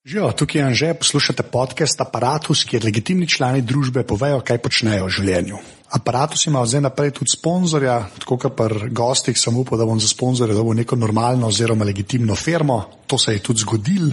Živijo, tukaj je Anže, poslušate podcast Aparatus, kjer legitimni člani družbe povejo, kaj počnejo v življenju. Aparatus ima zdaj naprej tudi sponzorja, tako kot pri gostih sem upal, da bom za sponzorja dobil neko normalno oziroma legitimno firmo. To se je tudi zgodilo,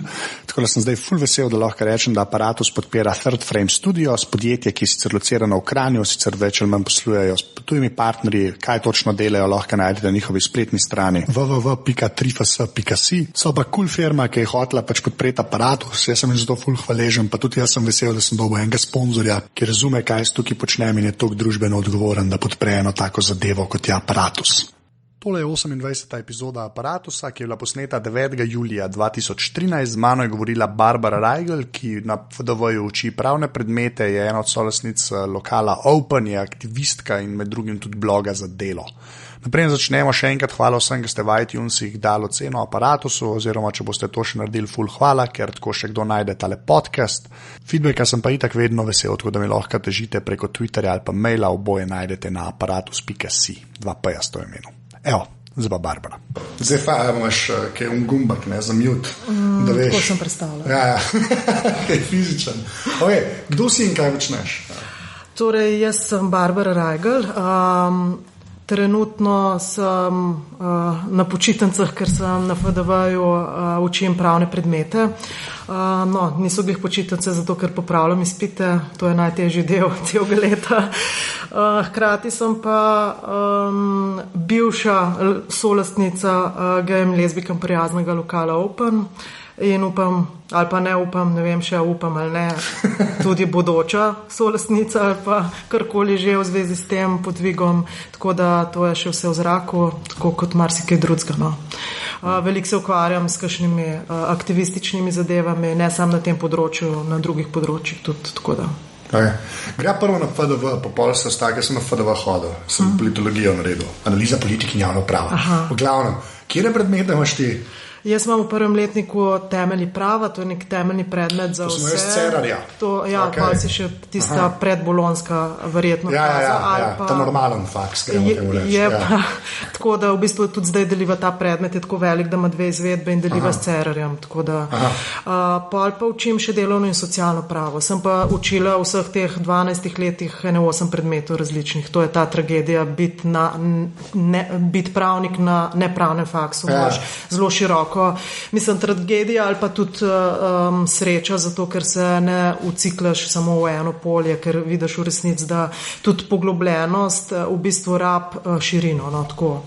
tako da sem zdaj ful vesel, da lahko rečem, da Aparatus podpira Third Frame Studios, podjetje, ki je sicer locirano v Kranju, sicer več ali manj poslujejo s tujimi partnerji, kaj točno delajo, lahko najdete na njihovi spletni strani www.3fs.si. So pa cool firma, ki je hotela pač podpreti Aparatus, jaz sem jim zato ful hvaležen, pa tudi jaz sem vesel, da sem dobil enega sponzorja, ki razume, kaj jaz tukaj počnem in je toliko družbeno odgovoren, da podpre eno tako zadevo, kot je Aparatus. Tole je 28. epizoda Aparatusa, ki je bila posneta 9. julija 2013. Z mano je govorila Barbara Reigl, ki na FDV-ju uči pravne predmete, je ena od solastnic lokala Open, je aktivistka in med drugim tudi bloga za Delo. Naprej začnemo, še enkrat hvala vsem, ki ste v iTunesih dali oceno Aparatusu, oziroma če boste to še naredili, ful hvala, ker tako še kdo najde tale podcast. Feedbacka sem pa itak vedno vesel, tako da mi lahko težite preko Twitterja ali pa maila, oboje najdete na aparatus.si, 2p s to imenu. Evo, zdaj pa Barbara. Zdaj pa imaš kaj gumbak, ne, za mute. Tako sem predstavljala. Ja, kaj fizičen. Okay, kdo si in kaj počneš? Torej, jaz sem Barbara Reigl. Trenutno sem na počitnicah, ker sem na FDV-ju učim pravne predmete. No, niso glih počitnice, zato ker popravljam izpite, to je najtežji del celega leta. Hkrati sem pa bivša solastnica gejem lezbikam prijaznega lokala Open in upam, ali pa ne upam, ne vem še upam ali ne, tudi bodoča solastnica ali pa karkoli že v zvezi s tem podvigom, tako da to je še vse v zraku, tako kot marsikaj drugega. No. Veliko se ukvarjam s kakšnimi aktivističnimi zadevami, ne samo na tem področju, na drugih področjih tudi, tako da. Okay. Gre prvo na FDV, po pol se ostake, sem na FDV hodil, sem politologijo naredil, analiza politike in javno pravo. V glavnem, kje predmete imaš ti? Jaz imam v prvem letniku temeljni prava, to je nek temeljni predmet za vse. To sem jaz Cerarja. Ja, okay. Pa si še tista predbolonska verjetno faza. Ja, ta normalen faks, gremo temu reči. Ja. Tako da v bistvu tudi zdaj deliva ta predmet, je tako velik, da ima 2 izvedbe in deliva s Cerarjem. Tako da pol pa učim še delovno in socialno pravo. Sem pa učila vseh teh 12 letih 8 predmetov različnih. To je ta tragedija, biti pravnik na nepravnem faksu. Zelo široko. Mislim, tragedija ali pa tudi sreča, zato ker se ne uciklaš samo v eno polje, ker vidiš v resnici, da tudi poglobljenost v bistvu rab širino. No, tako.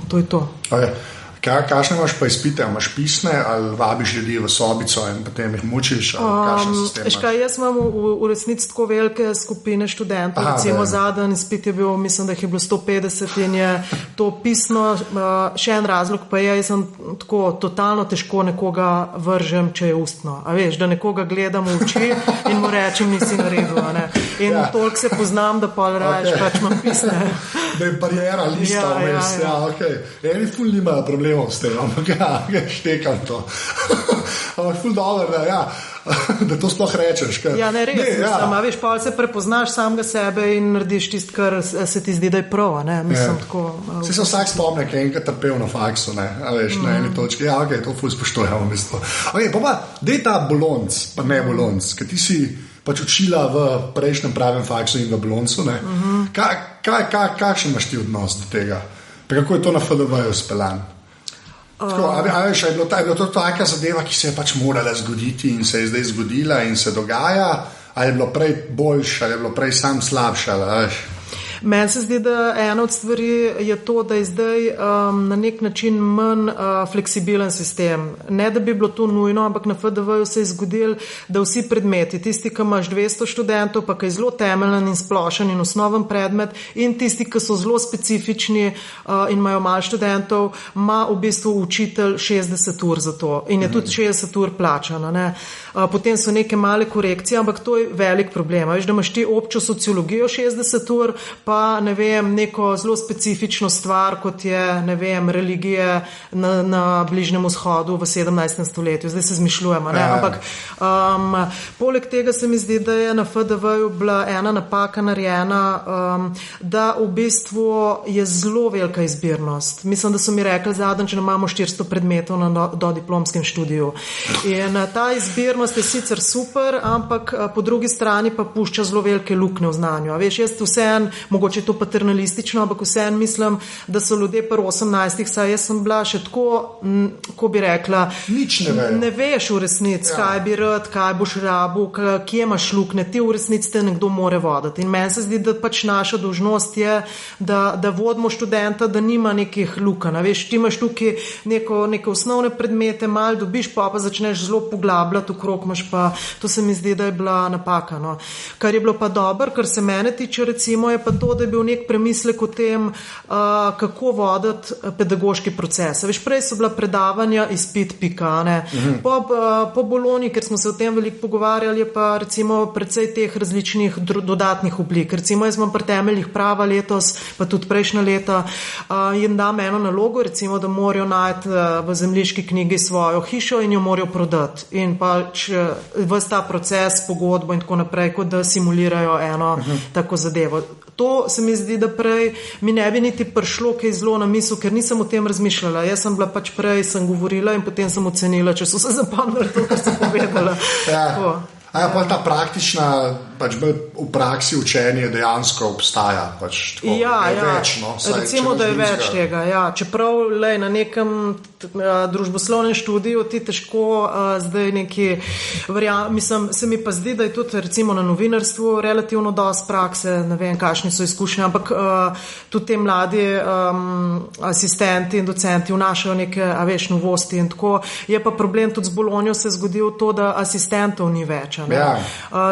To je to. Okay. Kakšne imaš pa izpite? Imaš pisne ali vabiš ljudi v sobico in potem jih mučiš? Jaz imam v resnici tako velike skupine študentov. Recimo zadnji izpit je bil, mislim, da jih je bilo 150 in je to pisno. Še en razlog pa je, jaz sem tako totalno težko nekoga vržem, če je ustno. A veš, da nekoga gledam v oči in mu rečem, nisi naredil. In toliko se poznam, da pol raješ, pač imam pisne. Da je barijera lista vmes. Ja, okay. Eni ful nimajo problemov s tem, ampak štekam to. Ampak ful dobro, da to sploh rečeš. Ja, ne res. Veš, pa se prepoznaš samega sebe in narediš tist, kar se ti zdi, da je prav. Mislim, tako. Se vsak spomne, ki je enkrat trpel na faksu, veš, na eni točki. Ja, ok, to ful spoštujemo v bistvu. Ok, pa dej ta bolonc, pa ne bolonc, ker ti si pač učila v prejšnjem pravem faksu in v boloncu, ne? Kakšen imaš ti odnos do tega? Pa kako je to na FDV-ju speljan? Je bilo to taka zadeva, ki se je pač morala zgoditi in se je zdaj zgodila in se dogaja, ali je bilo prej boljše, ali je bilo prej sam slabše, veš? Meni se zdi, da ena od stvari je to, da je zdaj na nek način manj fleksibilen sistem. Ne, da bi bilo to nujno, ampak na FDV-ju se je zgodilo, da vsi predmeti, tisti, ki imaš 200 študentov, pa ki je zelo temeljen in splošen in osnoven predmet, in tisti, ki so zelo specifični in imajo malo študentov, ima v bistvu učitelj 60 ur za to in je tudi 60 ur plačano. Ne? Potem so neke male korekcije, ampak to je velik problem. Veš, da imaš ti občo sociologijo 60 ur, pa ne vem, neko zelo specifično stvar, kot je, ne vem, religije na Bližnjem vzhodu v 17. stoletju. Zdaj se zmišljujemo, ne? Ampak poleg tega se mi zdi, da je na FDV-ju bila ena napaka narejena, da v bistvu je zelo velika izbirnost. Mislim, da so mi rekli zadnjič, da imamo 400 predmetov na dodiplomskem študiju. In ta izbirnost je sicer super, ampak po drugi strani pa pušča zelo velike luknje v znanju. A veš, jaz vseeno, mogoče je to paternalistično, ampak vseeno mislim, da so ljudje pri 18, saj jaz sem bila še tako, ko bi rekla, nič ne veš v resnici, kaj bi rad, kaj boš rabil, kje imaš luknje, ti v resnici te nekdo more voditi. In meni se zdi, da pač naša dolžnost je, da vodimo študenta, da nima nekih lukenj. Veš, ti imaš tukaj neke osnovne predmete, malo dobiš, pa začneš zelo poglabljati okrog, imaš pa, to se mi zdi, da je bila napaka. No. Kar je bilo pa dobro, kar se mene tiče, recimo, je pa to, da je bil nek premislek o tem, kako voditi pedagoški proces. Veš, prej so bila predavanja izpit pika, ne. Po Bologni, ker smo se o tem veliko pogovarjali, je pa recimo precej teh različnih dodatnih oblik. Recimo jaz imam pri temeljih prava letos, pa tudi prejšnja leta, jim dam eno nalogo, recimo, da morajo najti v zemljiški knjigi svojo hišo in jo morajo prodati. In pač ves ta proces, pogodbo in tako naprej, kot da simulirajo eno tako zadevo. To se mi zdi, da prej mi ne bi niti prišlo kaj zelo na misel, ker nisem o tem razmišljala. Jaz sem bila pač prej, sem govorila in potem sem ocenila, če so se zapomnili to, kar sem povedala. A pa ta praktična, pač bolj v praksi učenje dejansko obstaja. Pač tako, več, no, recimo, da je več tega. Ja. Čeprav na nekem družboslovnem študiju ti težko zdaj neki mislim, se mi pa zdi, da je tudi recimo na novinarstvu relativno dosti prakse, ne vem, kakšni so izkušnje, ampak tudi te mladi asistenti in docenti vnašajo neke, novosti in tako. Je pa problem tudi z Bologno se zgodil to, da asistentov ni več.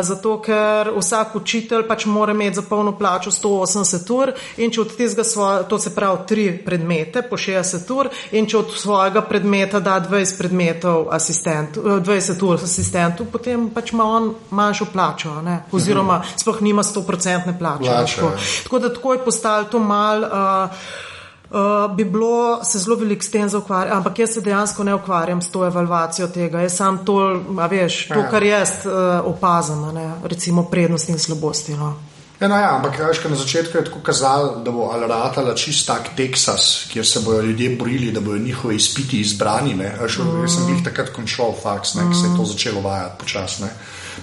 Zato, ker vsak učitelj pač mora imeti za polno plačo 180 ur in če od tistega to se pravi 3 predmete po 60 ur in če od svojega predmeta da 20 ur asistentu, potem pač ima on manjšo plačo, ne? Oziroma sploh nima 100% plače. Tako da tako je postalo to malo bi bilo se zelo veliko s tem zaukvarjati, ampak jaz se dejansko ne ukvarjam s to evalvacijo tega. Jaz sam to, to kar jaz opazim, recimo prednosti in slabosti. No. Ampak na začetku je tako kazalo, da bo ratala čist tak Teksas, kjer se bojo ljudje borili, da bojo njihove izpiti izbrani. Jaz sem jih takrat končal faks, ki se je to začelo vajati počasne.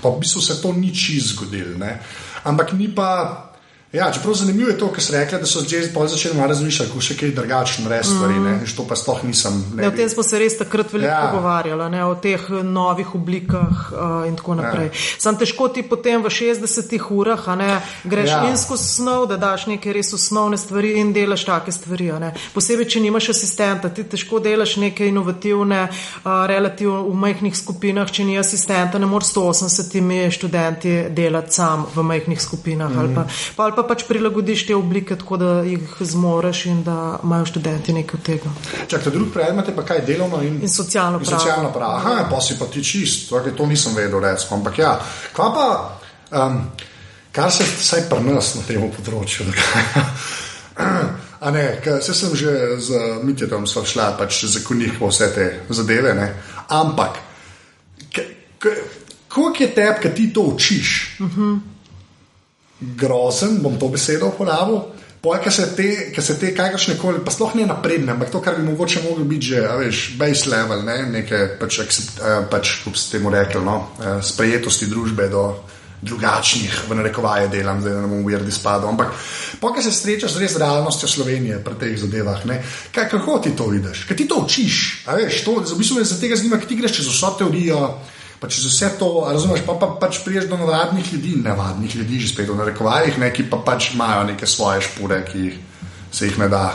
Pa v bistvu se to ni čist zgodilo. Ampak ni pa. Čeprav zanimivo je to, kar so rekli, da so začeli malo razmišljati, kako še kaj drugačno narediti stvari, to pa sploh nisem. O tem smo se res takrat veliko pogovarjali, o teh novih oblikah in tako naprej. Sam težko ti potem v 60 urah greš in skozi snov, da daš neke res osnovne stvari in delaš take stvari. Posebej, če nimaš asistenta, ti težko delaš neke inovativne, relativno v majhnih skupinah, če ni asistenta, ne moreš 180 študenti delati sam v majhnih skupinah ali pa pač prilagodiš te oblike, tako da jih zmoreš in da imajo študenti nekaj od tega. Čakaj, drugi predmet je pa kaj delovno in socialno pravo. Socialno pravo. Pa si pa ti čist, to nisem vedel recimo, ampak kva pa, kar se vsaj pri nas na tem področju se sem že z Mitjetom sva šla pač zakonih po vse te zadeve, ampak koliko je teb, kad ti to učiš? Grozen, bom to besedo uporabil, ker se te kakršne koli, pa sploh ne napredne, ampak to, kar bi mogoče moglo biti že, base level, neke pač, kako bi se temu rekli, sprejetosti družbe do drugačnih, v narekovaje delam, zdaj ne bom weird izpadel, ampak ker se srečaš z res realnostjo Slovenije pri teh zadevah, kako ti to vidiš? Kaj ti to učiš? To, v bistvu me za tega zanima, kaj ti greš čez vso teorijo, pa če vse to, razumeš, pa pač priješ do nevadnih ljudi, že spet v narekovajih, ki pa pač imajo neke svoje špure, ki se jih ne da.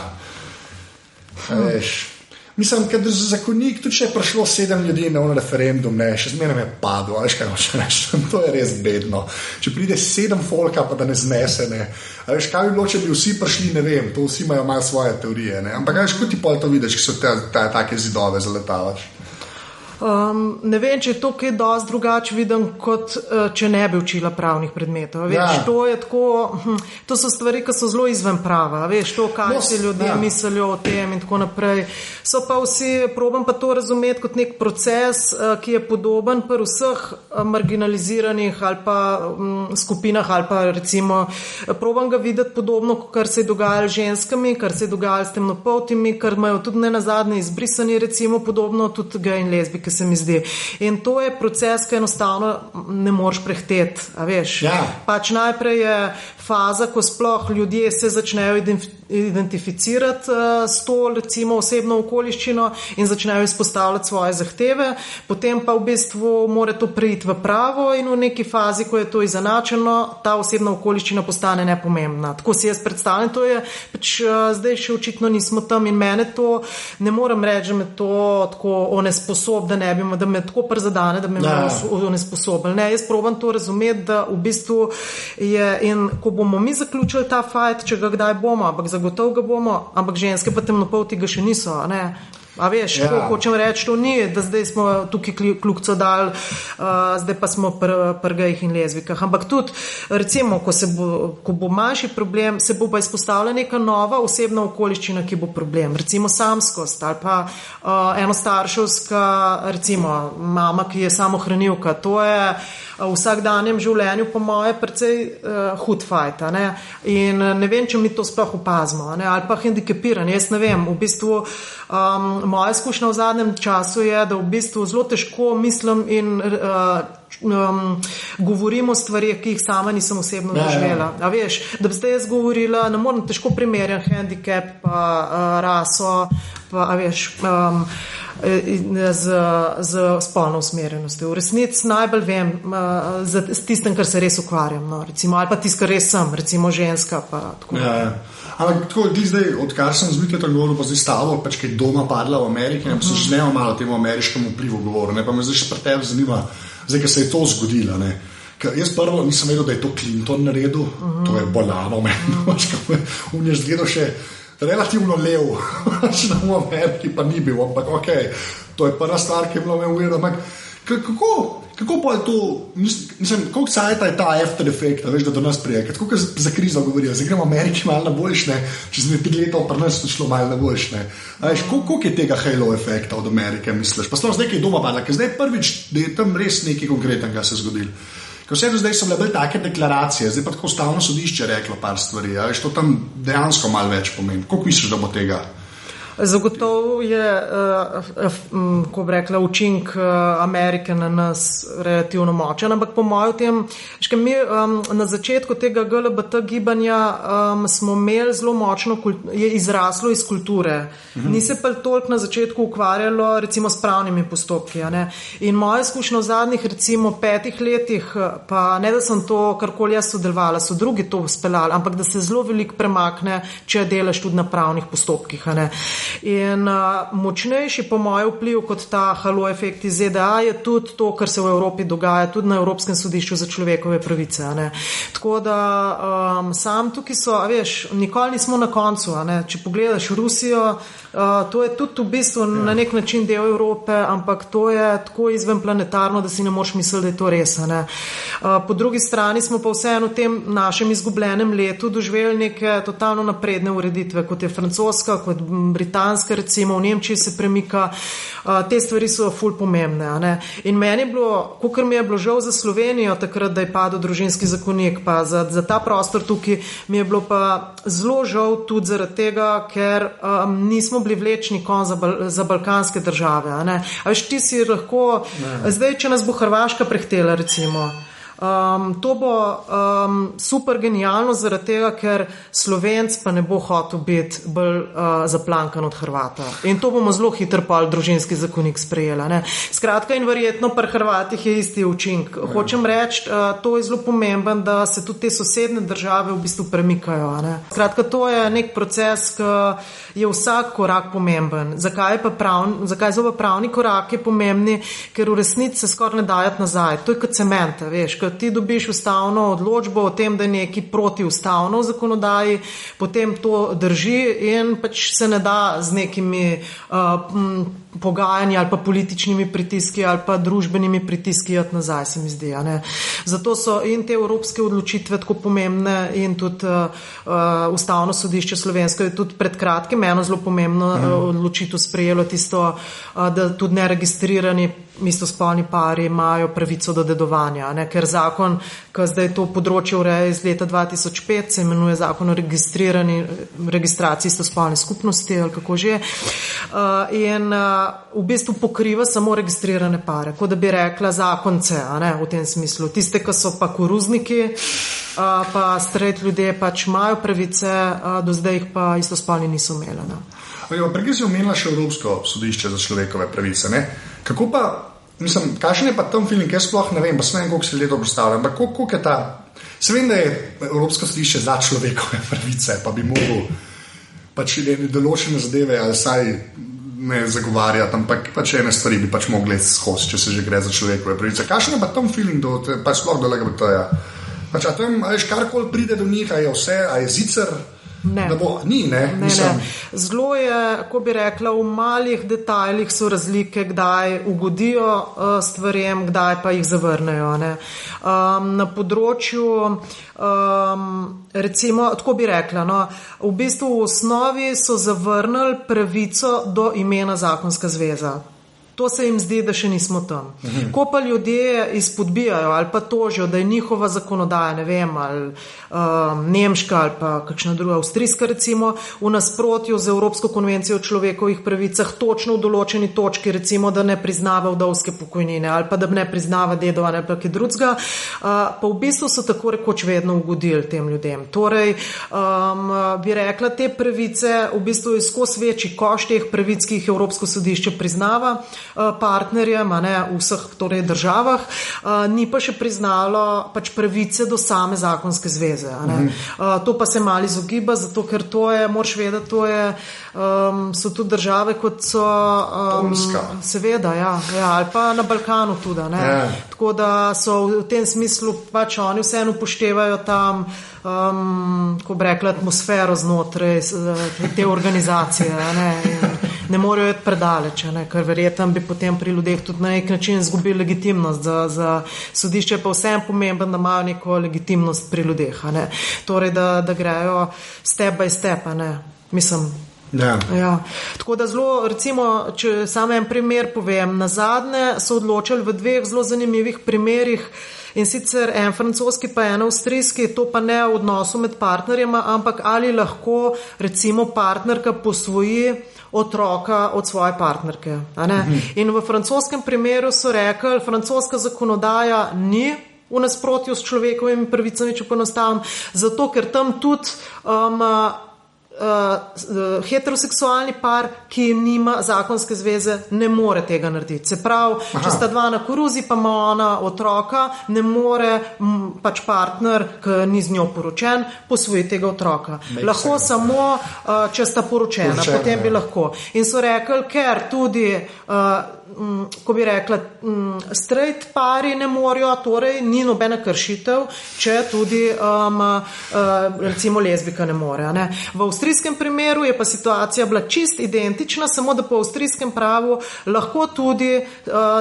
Mislim, ker za zakonik tudi če je prišlo 7 ljudi na referendum, še zmeraj me je padlo, to je res bedno. Če pride 7 folka, pa da ne znese, kaj bi bilo, če bi vsi prišli, ne vem, to vsi imajo malo svoje teorije, ampak kako ti pol to vidiš, ki so take zidove zaletavaš? Ne vem, če je to kaj dosti drugače vidim, kot če ne bi učila pravnih predmetov. Veš, to so stvari, ki so zelo izven prava. Veš, to, kaj si ljudje mislijo o tem in tako naprej. So pa vsi, probam pa to razumeti kot nek proces, ki je podoben pri vseh marginaliziranih ali pa skupinah ali pa recimo, probam ga videti podobno, kar se je dogajalo z ženskami, kar se je dogajalo s temnopoltimi, kar imajo tudi ne nazadnje izbrisani, recimo podobno tudi gej in lezbijke, se mi zdi. In to je proces, ki enostavno ne moreš prehteti, a veš. Pač najprej je faza, ko sploh ljudje se začnejo identificirati s to, recimo, osebno okoliščino in začnejo izpostavljati svoje zahteve, potem pa v bistvu mora to preiti v pravo in v neki fazi, ko je to izenačeno, ta osebna okoliščina postane nepomembna. Tako si jaz predstavljam, to je pač zdaj še očitno nismo tam in mene to, ne morem reči, da me to tako onesposob, da me tako prizadane, da me onesposobili. Ne, jaz probam to razumeti, da v bistvu je in ko bomo mi zaključili ta fajt, če ga kdaj bomo, ampak zagotovo ga bomo, ampak ženske pa temnopolti ga še niso, ne. A veš, hočem reči, to ni, da zdaj smo tukaj kljukco dal, zdaj pa smo pri gejih in lezbikah. Ampak tudi, recimo, ko bo manjši problem, se bo pa izpostavila neka nova osebna okoliščina, ki bo problem. Recimo samskost ali pa enostarševska, recimo, mama, ki je samohranilka. To je v vsakdanjem življenju po moje precej hud fajt, ne? In ne vem, če mi to sploh opazimo, ne? Ali pa hendikepiranje, jaz ne vem, v bistvu moja izkušnja v zadnjem času je, da v bistvu zelo težko mislim in govorim o stvarih, ki jih sama nisem osebno doživela. A veš, da bi zdaj jaz govorila, ne morem težko primerjati handicap pa raso, pa a veš, z spolno usmerjenostjo. V resnici najbolj vem s tistem, kar se res ukvarjam, no, recimo, ali pa tisto, kar res sem, recimo ženska. Pa, tako. Ampak tako, ti zdaj, odkar sem z Mitletom govoril, pa zdaj stalo, pač kaj doma padla v Ameriki, ne, pa se že ne malo temu ameriškemu vplivu govoril, ne, pa me zdaj še pri tebi zanima, zdaj, ker se je to zgodilo, ne. Jaz prvo nisem vedel, da je to Clinton naredil, to je bolano meni, on je zgledal še relativno lev, v Ameriki pa ni bil, ampak okej, to je prva stvar, ki je bilo me uvijeno, ampak kako pa je to, mislim, koliko cajta je ta after effect, veš, da do nas prije, kako za krizo govorijo, zdaj gremo Ameriki malo na boljš, ne, čez 5 letov pa nas šlo malo na boljš, ne, veš, koliko je tega halo efekta od Amerike, misliš, pa sploh zdaj, ki je doma padla, ker zdaj prvič, da je tam res nekaj konkretnega se zgodilo. Vse do zdaj so bile bolj take deklaracije, zdaj pa tako ustavno sodišče reklo par stvari, a veš, to tam dejansko malo več pomeni. Koliko misliš, da bo tega? Zagotovo je, ko bi rekla, učink Amerike na nas relativno močen, ampak po mojem tem, škaj mi na začetku tega GLBT gibanja smo imeli zelo močno, je izraslo iz kulture. Ni se pa toliko na začetku ukvarjalo recimo s pravnimi postopki. Ne? In moja izkušnja v zadnjih recimo 5 letih, pa ne da sem to karkoli jaz sodelovala, so drugi to speljali, ampak da se zelo veliko premakne, če delaš tudi na pravnih postopkih. Ne? In močnejši po mojem vpliv kot ta halo efekt iz ZDA je tudi to, kar se v Evropi dogaja, tudi na Evropskem sodišču za človekove pravice. Ne. Tako da sam tukaj so, veš, nikoli nismo na koncu. Ne. Če pogledaš Rusijo, to je tudi v bistvu na nek način del Evrope, ampak to je tako izvenplanetarno, da si ne moreš misliti, da je to res. Ne. Po drugi strani smo pa vseeno v tem našem izgubljenem letu doživeli neke totalno napredne ureditve, kot je francoska, kot britanska, recimo v Nemčiji se premika, te stvari so ful pomembne. Ne? In meni je bilo, kakor mi je bilo žal za Slovenijo takrat, da je padel družinski zakonik, pa za ta prostor tukaj, mi je bilo pa zelo žal tudi zaradi tega, ker nismo bili vlečni kon za balkanske države. A veš, ti si lahko, zdaj, če nas bo Hrvaška prehtela, recimo, to bo super genialno zaradi tega, ker Slovenc pa ne bo hotel biti bolj zaplankan od Hrvata. In to bomo zelo hitro pa družinski zakonik sprejela. Ne? Skratka in verjetno pri Hrvatih je isti učink. Hočem reči, to je zelo pomemben, da se tudi te sosedne države v bistvu premikajo. Ne? Skratka, to je nek proces, ki je vsak korak pomemben. Zakaj so pa pravni koraki pomembni? Ker v resnici se skoraj ne dajati nazaj. To je kot cement, veš, ti dobiš ustavno odločbo o tem, da je neki protiustavno v zakonodaji, potem to drži in pač se ne da z nekimi pogajanji ali pa političnimi pritiski ali pa družbenimi pritiski jati nazaj, se mi zdi. Zato so in te evropske odločitve tako pomembne in tudi ustavno sodišče slovensko je tudi pred kratkim eno zelo pomembno odločitev sprejelo tisto, da tudi neregistrirani istospolni pari imajo pravico do dedovanja, ker zakon, ki zdaj to področje ureja iz leta 2005, se imenuje zakon o registraciji istospolne skupnosti ali kako že, in v bistvu pokriva samo registrirane pare, kot da bi rekla zakonce, v tem smislu. Tiste, ki so pa koruzniki, pa straight ljudje pač imajo pravice, do zdaj jih pa istospolni niso imeli. Prej si omenila še Evropsko sodišče za človekove pravice. Kako pa, mislim, kakšen je pa tam feeling, jaz sploh ne vem, pa sem koliko se leto predstavljam, ampak koliko je ta, se vem, da je Evropsko sodišče za človekove pravice, pa bi mogel pač določene zadeve ali saj ne zagovarjati, ampak pač ene stvari bi pač mogli skozi, če se že gre za človekove pravice. Kakšen je pa tam feeling, pač sploh do LGBT-ja? Pač a tam, a veš, karkoli pride do njih, a je vse, a je zicer? Ne. Ne. Zelo je, ko bi rekla, v malih detajlih so razlike, kdaj ugodijo stvarem, kdaj pa jih zavrnejo. Na področju, recimo, tako bi rekla, v bistvu v osnovi so zavrnili pravico do imena zakonska zveza. To se jim zdi, da še nismo tam. Ko pa ljudje izpodbijajo ali pa tožijo, da je njihova zakonodaja, ne vem, ali nemška ali pa kakšna druga, avstrijska recimo, v nasprotju z Evropsko konvencijo o človekovih pravicah, točno v določeni točki, recimo, da ne priznava vdovske pokojnine ali pa da ne priznava dedovanja ali pa kaj drugega, pa v bistvu so tako rekoč vedno ugodili tem ljudem. Torej, bi rekla, te pravice v bistvu je skozi večji koš teh pravic, ki jih Evropsko sodišče priznava partnerjem, v vseh torej državah, ni pa še priznalo pač pravice do same zakonske zveze. To pa se malo izogiba, zato ker to je, moraš vedeti, to je, so tudi države, kot so seveda, ali pa na Balkanu tudi. Tako da so v tem smislu pač oni vseeno upoštevajo tam, ko bi rekla, atmosfero znotraj te organizacije, ne morejo iti predaleč, ker verjetno bi potem pri ljudeh tudi na nek način izgubili legitimnost. Za sodišče pa vsem pomemben, da imajo neko legitimnost pri ljudeh. Torej, da grejo step by step. Mislim. Ja. Tako da zelo, recimo, če samo en primer povem, nazadnje so odločili v dveh zelo zanimivih primerih, in sicer en francoski pa en avstrijski, to pa ne v odnosu med partnerjema, ampak ali lahko recimo partnerka posvoji otroka od svoje partnerke. In v francoskem primeru so rekli, francoska zakonodaja ni v nasprotju s človekovimi pravicami, če poenostavim, zato ker tam tudi heteroseksualni par, ki nima zakonske zveze, ne more tega narediti. Se pravi, če sta dva na koruzi, pa ima ona otroka, ne more pač partner, ki ni z njo poročen, posvojiti tega otroka. Lahko samo, če sta poročena, potem bi lahko. In so rekli, ker tudi ko bi rekla, straight pari ne morajo, torej ni nobena kršitev, če tudi recimo lezbika ne more. V avstrijskem primeru je pa situacija bila čist identična, samo da po avstrijskem pravu lahko tudi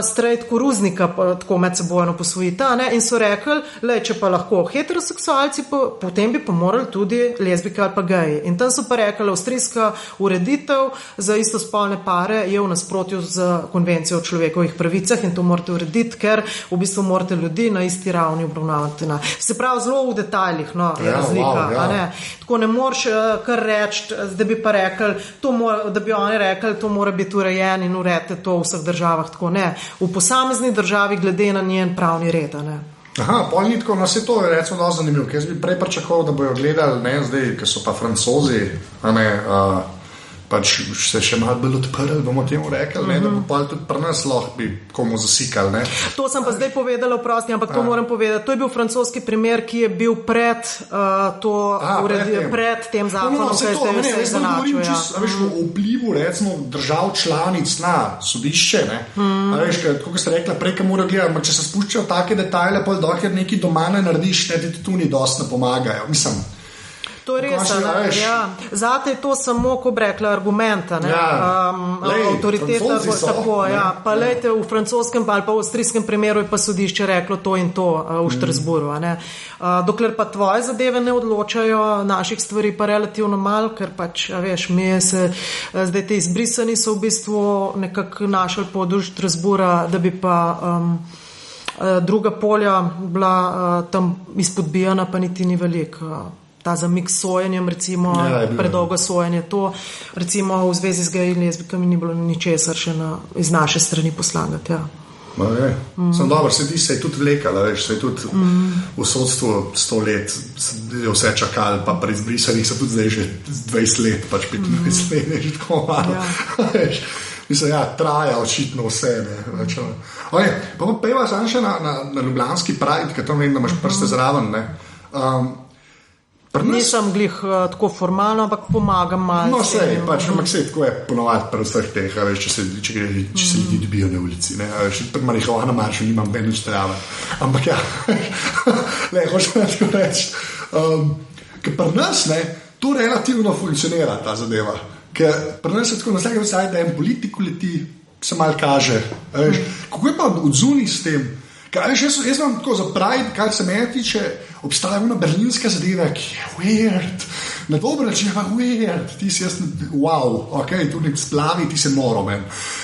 straight koruznika tako medsebojno posvojita, in so rekli, če pa lahko heteroseksualci, potem bi pa morali tudi lezbika ali pa geji. In tam so pa rekli, avstrijska ureditev za istospolne pare je v nasprotju z konvencijo o človekovih pravicah in to morate urediti, ker v bistvu morate ljudi na isti ravni obravnavati. Se pravi, zelo v detajlih je razlika. Tako ne moreš kar reči, da bi pa rekli, da bi oni rekli, to mora biti urejen in uredite to v vseh državah. Tako ne. V posamezni državi glede na njen pravni red. Polnitko, se to je recimo dosti zanimivo, ker jaz bi prej pričakoval, da bojo gledali, zdaj, ker so pa Francozi, pač se še malo bolj odprli, bomo temu rekli, da bo pa tudi pri nas lahko bi komu zasikali. Ne? To sem pa zdaj povedala v prosti, ampak to moram povedati. To je bil francoski primer, ki je bil pred tem zakonom, ki se je zanačil. Veš, o vplivu recimo držav članic na sodišče, veš, kako ste rekla, prej, mora gledati, če se spuščajo take detajle, pol dokler neki doma ne narediš, ne ti tudi dosti ne pomagajo. Mislim, to je res, Zate je to samo, ko bi rekla, argumenta, avtoriteta, tako, pa lejte, v francoskem ali pa v avstrijskem primeru je pa sodišče reklo to in to v Štrasburu, dokler pa tvoje zadeve ne odločajo, naših stvari pa relativno malo, ker pač, veš, mi se zdaj te izbrisani so v bistvu nekako našli pod Štrasbura, da bi pa druga polja bila tam izpodbijana, pa niti ni veliko. Ta zamik s sojenjem, recimo, predolgo sojenje, to recimo v zvezi z geji in lezbikami ni bilo ničesar še iz naše strani poslangati. Sem dobro, se je tudi vlekala, veš, se je tudi v sodstvu 100 let je vse čakali, pa pri izbrisanih se tudi zdaj že 20 let, pač 25 let, je že tako malo. Mislim, traja očitno vse. Pa peva sam še na Ljubljanski Pride, ker tam vem, da imaš prste zraven, Nisem glih tako formalno, ampak pomagam malo. No, sej, pač, ampak sej, tako je ponovati pri vseh teh, veš, če se ljudi dobijo na ulici, pri marihuana maršu nimam nič trave. Ampak hočem tako reči, ker pri nas, to relativno funkcionira, ta zadeva. Ker pri nas je tako na vsega vsaj, da en politik leti, se malo kaže. Kako je pa odzuni s tem? Jaz imam tako za Pride, kar se meni tiče, obstaja una berlinska zadeva, ki je weird. Na dober način je weird. Ti si jaz, wow, ok, tu nek splavi, ti si noro, men.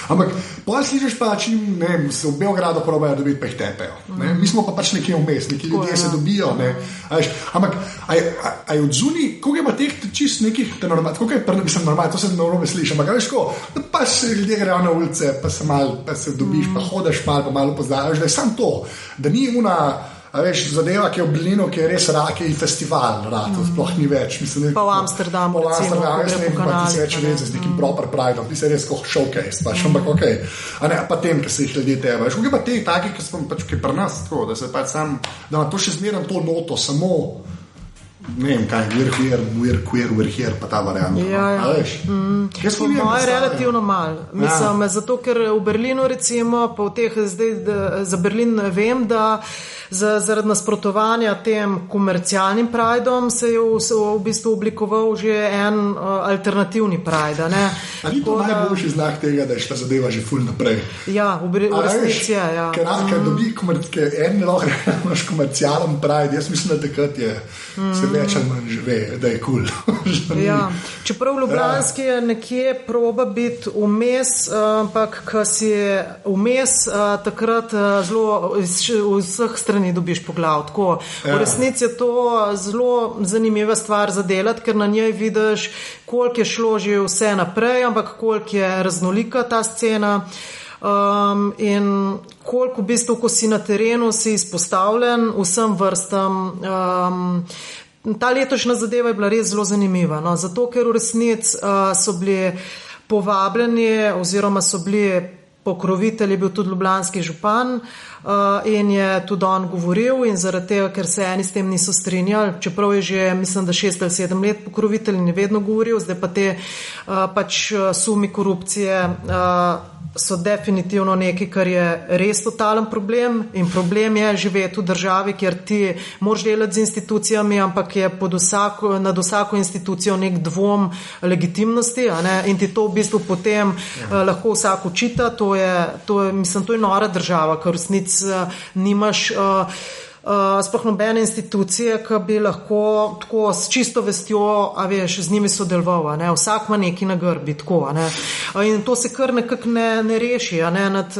Ampak pol slišiš pa, čim, se v Beogradu probajo dobiti, pa jih tepejo. Mi smo pa pač nekje vmes, neki ljudje se dobijo, ampak aj od zuni, koliko je pa teh čist nekih, koliko je normalno, to se narobe sliši, ampak veš ko, da pa se ljudje grejo na ulice, pa se malo, pa se dobiš, pa hodeš malo, pa malo pozdraviš, da je sam to, da ni una, veš, zadeva, ki je v Berlinu, ki je res rakej festival, sploh ni več. Mislim, pa v Amsterdamu, recimo, jaz ne vem, pa ti se več vezi z nekim proper prideom, ti se res kot showcase, pač, ampak okej. A ne, pa tem, ki se jih ljudje tebe. Veš, pa te taki, ki smo pač pri nas, tako, da se pač sam, da ima to še zmeraj to noto, samo ne vem, kaj, we're here, pa ta varianta. Po moje relativno malo. Mislim, zato, ker v Berlinu, recimo, pa v teh, zdaj za Berlin vem, da zaradi nasprotovanja tem komercialnim Prideom se je v bistvu oblikoval že en alternativni Pride. A ni to najboljši znak tega, da je ta zadeva že ful naprej? Ja, v resnici je. Ja. Ker dobi en lahko imaš komercialen Pride, jaz mislim, da takrat je se več ali manj že ve, da je kul. Čeprav Ljubljanski je nekje proba biti vmes, ampak ko si je vmes, takrat zelo vseh strani dobiš po glav. Tako, v resnici je to zelo zanimiva stvar za delati, ker na njej vidiš, koliko je šlo že vse naprej, ampak koliko je raznolika ta scena. In koliko v bistvu, ko si na terenu, si izpostavljen vsem vrstam. Ta letošnja zadeva je bila res zelo zanimiva, zato ker v resnici so bili povabljeni oziroma so bili pokrovitelj, je bil tudi ljubljanski župan in je tudi on govoril in zaradi tega, ker se eni s tem niso strinjali, čeprav je že, mislim, da 6 ali 7 let pokrovitelj in je vedno govoril, zdaj pa te pač sumi korupcije so definitivno nekaj, kar je res totalen problem in problem je živeti v državi, kjer ti moraš delati z institucijami, ampak je nad vsako institucijo nek dvom legitimnosti, in ti to v bistvu potem lahko vsak učita, to je nora država, ker v resnici nimaš sploh nobene institucije, ki bi lahko tako s čisto vestjo, z njimi sodeloval, vsak ima nekaj na grbi, tako, in to se kar nekako ne reši, nad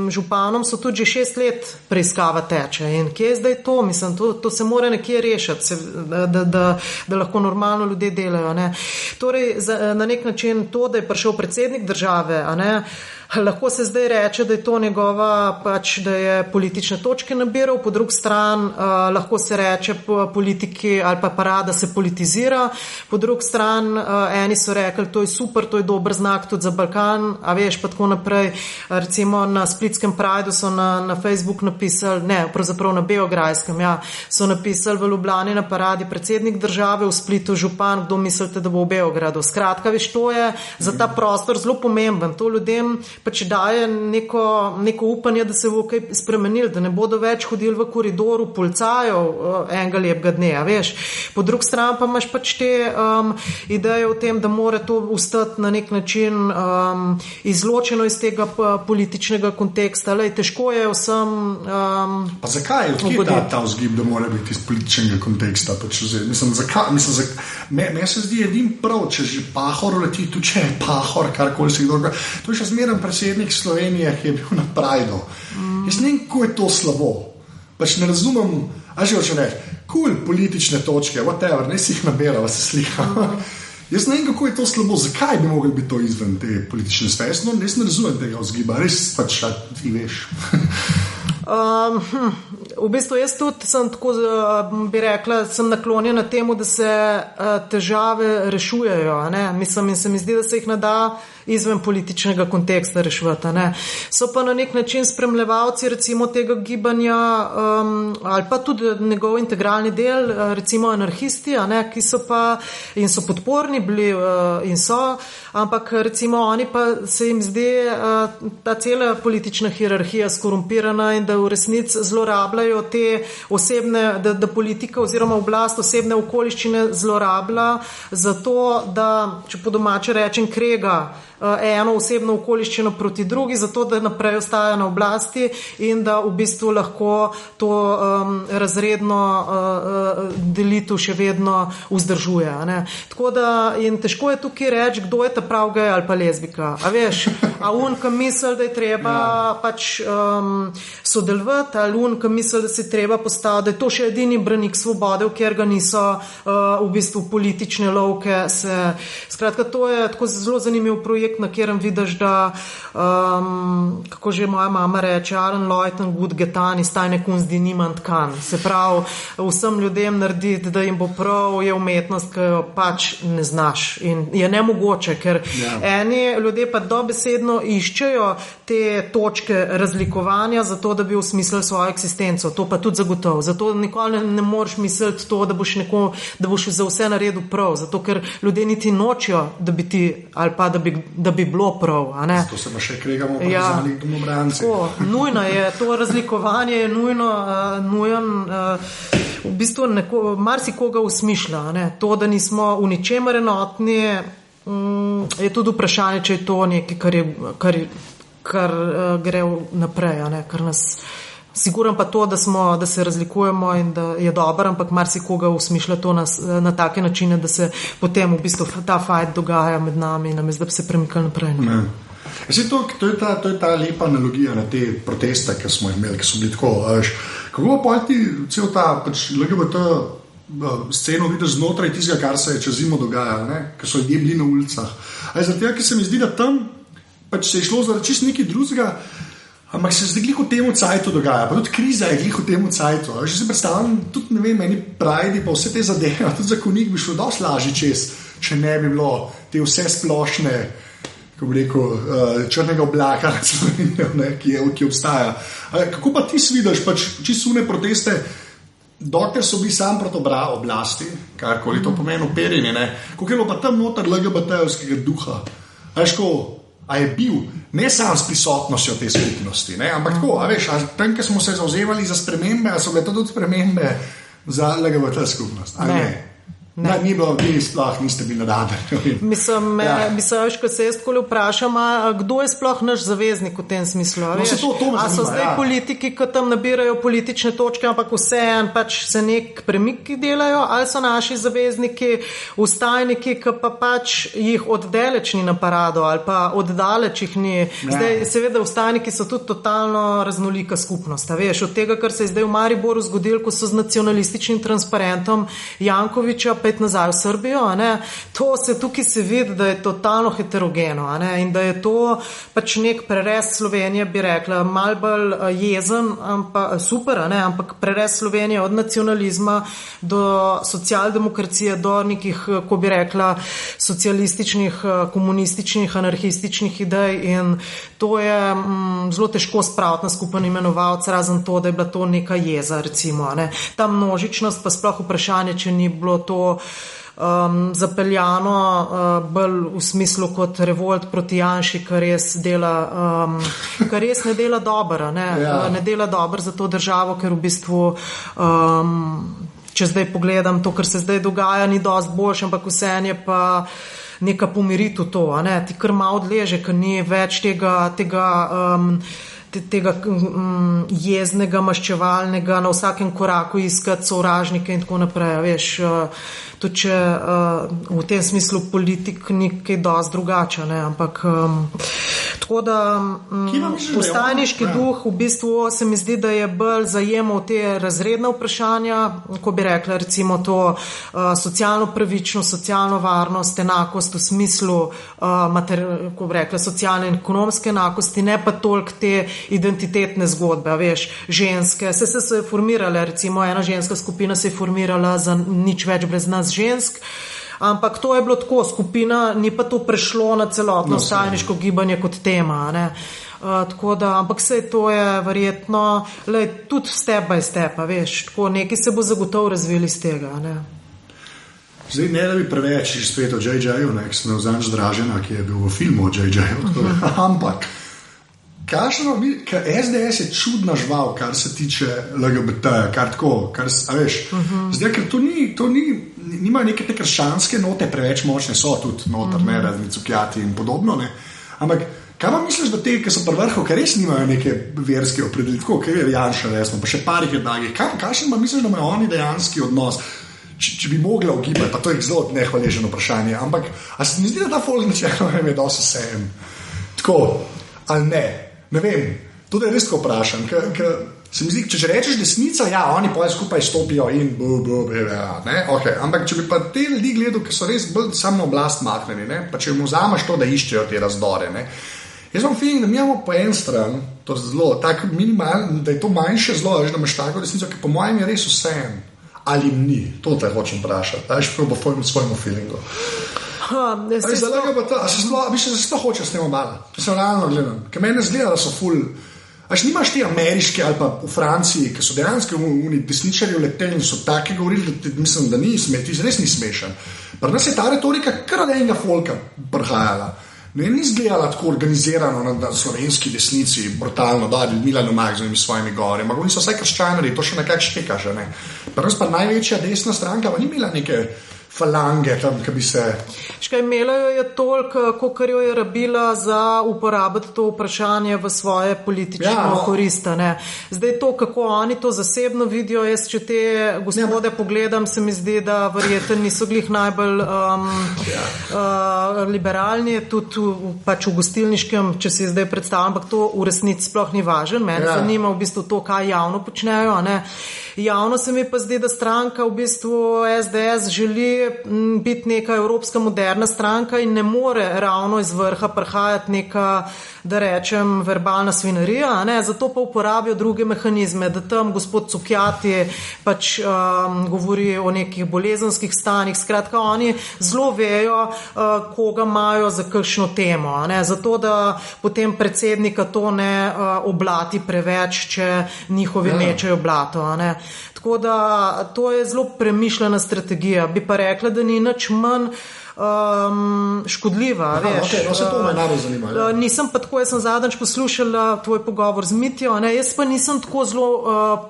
županom so tudi že 6 let preiskava teče in kje je zdaj to, mislim, to se mora nekje rešiti, da lahko normalno ljudje delajo, Torej, na nek način to, da je prišel predsednik države, Lahko se zdaj reče, da je to njegova, pač, da je politične točke nabiral, po drugi strani lahko se reče politiki ali pa parada se politizira, po drugi strani eni so rekli, to je super, to je dober znak tudi za Balkan, a veš, pa tako naprej. Recimo na Splitskem Prideu so na Facebook napisali, ne, pravzaprav na Beograjskem, ja, so napisali v Ljubljani na paradi predsednik države, v Splitu župan, kdo mislite, da bo v Beogradu. Skratka, veš, to je za ta prostor zelo pomemben. To ljudem pač daje neko upanje, da se bo kaj spremenil, da ne bodo več hodili v koridoru policajev enega lepega dne, a veš. Po drugi strani pa imaš pač te ideje o tem, da mora to ustati na nek način izločeno iz tega političnega konteksta. Lej, težko je vsem pa zakaj? Odkje je ta vzgib, da mora biti iz političnega konteksta? Pač, mislim, meni se zdi edin prav, če že Pahor leti, tudi če je Pahor, karkoli se kdo. To je še zmeren predsednik Slovenije, ki je bil na Prideu. Jaz ne vem, kako je to slabo. Pač ne razumem, a že hoče reči, cool, politične točke, whatever, ne si jih nabira, se slika. Jaz ne vem, kako je to slabo, zakaj bi mogli biti to izven te politične sfere. Jaz ne razumem tega vzgiba, res pač ti veš. V bistvu jaz tudi sem tako, bi rekla, sem naklonjena temu, da se težave rešujejo, ne? Mislim, in se mi zdi, da se jih ne da izven političnega konteksta reševati, ne? So pa na nek način spremljevalci recimo tega gibanja ali pa tudi njegov integralni del, recimo anarhisti, ne? Ki so pa in so podporni bili in so, ampak recimo oni pa se jim zdi ta cela politična hierarhija skorumpirana in da v resnici zlorabljajo te osebne, da politika oziroma oblast osebne okoliščine zlorablja zato, da, če po domače rečem, krega eno osebno okoliščino proti drugi, zato da naprej ostaja na oblasti in da v bistvu lahko to razredno delitev še vedno vzdržuje. Ne? Tako da in težko je tukaj reči, kdo je ta prav gej ali pa lezbika. A veš, a unka misli, da je treba pač sodelovati, ali unka misli, da se treba postaviti, da je to še edini branik svobode, kjer ga niso v bistvu politične lovke. Skratka, to je tako zelo zanimiv projekt, na katerem vidiš, da kako že moja mama reče, Aaron Lloyd and Wood Getani stajne kunst die niemand kann. Se pravi, vsem ljudem narediti, da jim bo prav, je umetnost, ki jo pač ne znaš in je nemogoče, ker eni ljudje pa dobesedno iščejo te točke razlikovanja zato, da bi osmislili svojo eksistenco. To pa tudi zagotovo. Zato nikoli ne moreš misliti to, da boš za vse naredil prav, zato ker ljudje niti nočijo, da bi ti ali pa da bi bilo prav. A ne? Zato se pa še kregamo zanih domobranci. Nujno je, to razlikovanje je nujen, v bistvu marsikoga usmišlja. Ne? To, da nismo v ničemer enotni, je tudi vprašanje, če je to nekaj, kar gre naprej, a ne? Kar nas siguran pa to, da se razlikujemo in da je dobro, ampak marsikoga usmišlja to na take načine, da se potem v bistvu ta fight dogaja med nami, namesto da bi se premikali naprej. To je ta lepa analogija na te proteste, ki smo imeli, ki so bili tako. Kako pa ti cel ta LGBT sceno vidiš znotraj tistega, kar se je čez zimo dogajalo, ker so ljudje bili na ulicah. Zaradi tega, ker se mi zdi, da tam pač se je šlo za čisto nekaj drugega, ampak se zdaj glih v temu cajtu dogaja, pa tudi kriza je glih v temu cajtu. Že se predstavljam, tudi ne vem, meni Pride pa vse te zadeve, tudi zakonik bi šlo dosti lažje čez, če ne bi bilo te vse splošne, kako bi rekel, črnega oblaka na Slovenijo, ki obstaja. Kako pa ti vidiš pač čisune proteste, dokler so bili sam proti oblasti, karkoli to pomeni operjeni, kako je bilo pa tam noter LGBT-evskega duha? A je bil, ne sam s prisotnostjo te skupnosti, ampak tako, a veš, tam, ko smo se zauzemali za spremembe, a so bile to tudi spremembe za LGBT skupnost? Ni bilo, vi sploh niste bili na radarju. Mislim, ko se jaz takole vprašam, kdo je sploh naš zaveznik v tem smislu? No, a so zdaj politiki, ki tam nabirajo politične točke, ampak vseeno pač se nek premiki delajo, ali so naši zavezniki vstajniki, ki pa pač jih oddaleč ni na parado, ali pa oddaleč jih ni. Zdaj, seveda, vstajniki so tudi totalno raznolika skupnost. Veš, od tega, kar se je zdaj v Mariboru zgodilo, ko so z nacionalističnim transparentom Jankovića spet nazaj v Srbijo, tukaj se vidi, da je totalno heterogeno, in da je to pač nek prerez Slovenije, bi rekla, mal bolj jezen, super, ampak prerez Slovenije od nacionalizma do socialdemokracije, do nekih, ko bi rekla, socialističnih, komunističnih, anarhističnih idej in to je zelo težko spraviti na skupen imenovalec, razen to, da je bila to neka jeza, recimo. Ta množičnost, pa sploh vprašanje, če ni bilo to zapeljano bolj v smislu kot revolt proti Janši, kar res ne dela dobro, ne dela dobro za to državo, ker v bistvu če zdaj pogledam to, kar se zdaj dogaja, ni dosti boljše, ampak vseeno je pa neka pomiritev to, ti kar malo odleže, ker ni več tega jeznega, maščevalnega, na vsakem koraku iskati sovražnike in tako naprej, veš, tudi če v tem smislu politik ni kaj dosti drugače, ampak tako da postajniški duh v bistvu se mi zdi, da je bolj zajemal te razredne vprašanja, ko bi rekla recimo to socialno pravičnost, socialno varnost, enakost v smislu ko bi rekla socialne in ekonomske enakosti, ne pa toliko te identitetne zgodbe, veš, ženske, se je formirala, recimo ena ženska skupina se je formirala za nič več brez nas žensk, ampak to je bilo tako, skupina, ni pa to prešlo na celotno vstajniško gibanje kot tema, tako da, ampak sej to je verjetno, tudi step by step, veš, tako nekaj se bo zagotovo razvili iz tega, Zdaj, ne da bi preveč spet o J.J.-u, ki sem vzanč Dražena, ki je bil v filmu o J.J.-u, ampak SDS je čudna žival, kar se tiče LGBT-ja, kar tako, veš, zdaj, ker to nima neke te krščanske note, preveč močne so tudi noter, razni cukjati in podobno, ampak kaj pa misliš, da te, ki so pri vrhu, ker res nimajo neke verske opredelitve, ker je Janša resno, pa še parih je dragih, kakšen pa misliš, da imajo oni dejanski odnos? Če bi mogla ugibati, pa to je zelo nehvaleženo vprašanje, ampak a se mi zdi, da ta folk načelno je dosti vsem? Tako, ali ne vem, to da je res tako vprašam, ker se mi zdi, če rečeš desnica, oni poje skupaj stopijo in okay. Ampak če bi pa te ljudi gledal, ki so res bolj samo oblast makneni, pa če jim vzameš to, da iščejo te razdore, jaz imam feeling, da mi imamo po en stran, to zelo, tako minimalno, da je to manjše zlo, da imaš tako desnico, ki po mojem je res vsem. Ali ni, to te hočem vprašati, daš probo svojemu feelingu. Se to hoče s tem obala, če se realno gledam, ker meni zgleda, da so ful, nimaš ti ameriške ali pa v Franciji, ki so dejansko desničarji uleteli in so take govorili, da mislim, da ti res ni smešen. Pri nas je ta retorika kar od enega folka prihajala. Ni izgledala tako organizirano na slovenski desnici, brutalno, da je Milan Umak z svojimi govori, ampak oni so vsaj krščanari, to še nekaj šteka, že ne. Prvo pa največja desna stranka, pa ni imela neke falange, tam, ki bi se... Škaj, imela jo je toliko, kolikor jo je rabila za uporabiti to vprašanje v svoje politično korist. Zdaj to, kako oni to zasebno vidijo, jaz, če te gospode pogledam, se mi zdi, da verjetno niso glih najbolj liberalni, tudi pač v gostilniškem, če si zdaj predstavljam, ampak to v resnici sploh ni važen. Mene zanima v bistvu to, kaj javno počnejo. Javno se mi pa zdi, da stranka v bistvu SDS želi biti neka evropska moderna stranka in ne more ravno iz vrha prihajati neka, da rečem, verbalna svinarija, zato pa uporabijo druge mehanizme, da tam gospod Cukjati pač govori o nekih bolezenskih stanjih, skratka oni zelo vejo, koga imajo za kakšno temo, zato da potem predsednika to ne oblati preveč, če njihovi mečejo blato, Tako da to je zelo premišljena strategija. Bi pa rekla, da ni nič manj škodljiva. Okay, se to me najbolj zanima. Nisem pa tako, jaz sem zadnjič poslušala tvoj pogovor z Mitjo, jaz pa nisem tako zelo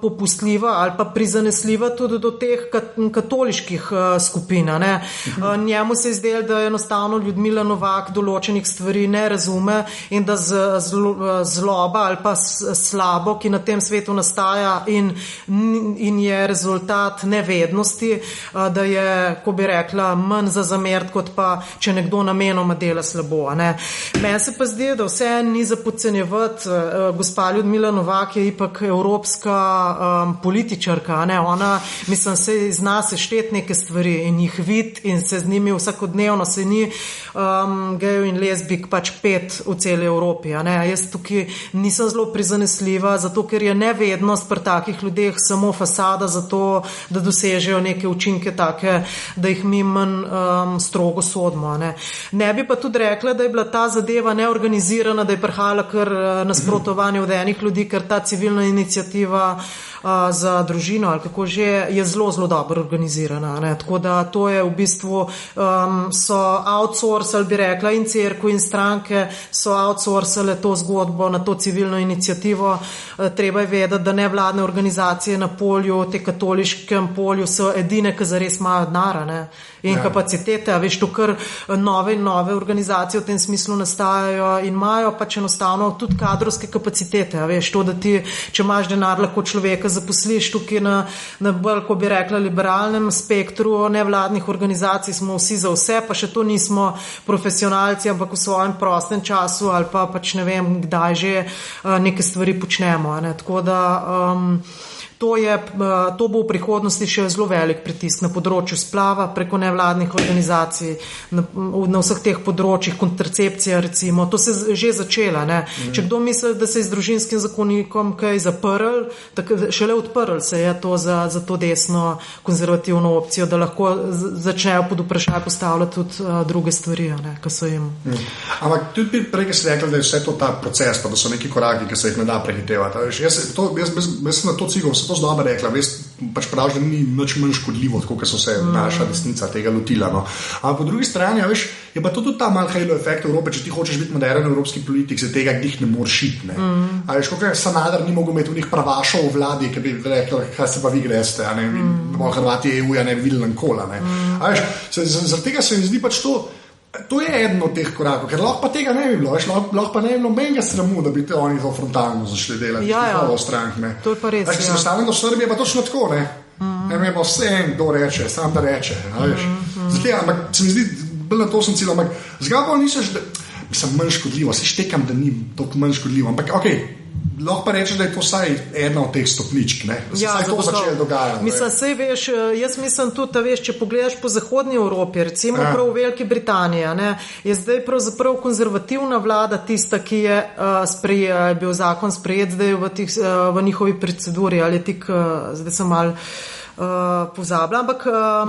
popustljiva ali pa prizanesljiva tudi do teh katoliških skupin. Njemu se je zdelo, da enostavno Ljudmila Novak določenih stvari ne razume in da zloba ali pa slabo, ki na tem svetu nastaja in je rezultat nevednosti, da je, ko bi rekla, manj za zamert kot pa, če nekdo namenoma dela slabo. Meni se pa zdi, da vse ni za podcenjevati. Gospa Ljudmila Novak je ipak evropska političarka. Ona, mislim, se zna sešteti neke stvari in jih vidi in se z njimi vsakodnevno, se ni gejev in lezbik pač 5 v celi Evropi. Jaz tukaj nisem zelo prizanesljiva, zato ker je nevednost pri takih ljudeh samo fasada za to, da dosežejo neke učinke take, da jih mi manj strogo sodimo. Ne bi pa tudi rekla, da je bila ta zadeva neorganizirana, da je prihajala kar nasprotovanje od enih ljudi, ker ta civilna iniciativa za družino ali kako že je zelo, zelo dobro organizirana. Tako da to je v bistvu so outsourcali, bi rekla, in cerkev in stranke so outsourcale to zgodbo na to civilno inicijativo. Treba je vedeti, da nevladne organizacije na polju, te katoliškem polju so edine, ki zares imajo denara in kapacitete, a veš, to kar nove in nove organizacije v tem smislu nastajajo in imajo pač enostavno tudi kadrovske kapacitete, a veš, to, da ti, če imaš denar, lahko človeka zaposliš tukaj na bolj, ko bi rekla, liberalnem spektru nevladnih organizacij, smo vsi za vse, pa še to nismo profesionalci, ampak v svojem prostem času ali pa pač ne vem, kdaj že neke stvari počnemo, tako da to bo v prihodnosti še zelo velik pritisk na področju splava preko nevladnih organizacij, na vseh teh področjih, kontracepcija recimo, to se že začela. Če kdo misli, da se je z družinskim zakonikom kaj zaprl, šele odprl se je to za to desno konzervativno opcijo, da lahko začnejo pod vprašaj postavljati tudi druge stvari, ki so jim. Ampak tudi prej si rekla, da je vse to ta proces, pa da so neki koraki, ki se jih ne da prehitevati. Jaz sem na to cigal, to zelo dobro rekla, pač praviš, da ni nič manj škodljivo, tako kot so se naša desnica tega lotila. Ampak po drugi strani, veš, je pa to tudi ta mal halo efekt Evrope, če ti hočeš biti moderen evropski politik, se tega njih ne moreš šiti. A veš, koliko Sanader ni mogel imeti v njih pravašov v vladi, ki bi rekli, kaj se pa vi greste, Hrvati EU-ja ne bi videli nikola. A veš, zaradi tega se mi zdi pač to je eden od teh korakov, ker lahko pa tega ne bi bilo, lahko pa ne bi bilo menega sramu, da bi te oni to frontalno zašli delati. To je pa res. Če se postavim do Srbije, pa točno tako, ne vem, vse kdo reče, sam da reče. Ampak se mi zdi, bolj na to sem cilj, ampak zgabo niseš, da sem manj škodljivo, se štekam, da ni toliko manj škodljivo, ampak okej, lahko pa rečeš, da je to vsaj ena od teh stopničk, da se vsaj to začelo dogajati. Mislim, sej veš, jaz mislim tudi, da veš, če pogledaš po zahodnji Evropi, recimo prav v Veliki Britaniji, je zdaj pravzaprav konzervativna vlada tista, ki je bil zakon sprejet zdaj v njihovi proceduri, ali tik, zdaj sem malo pozabila, ampak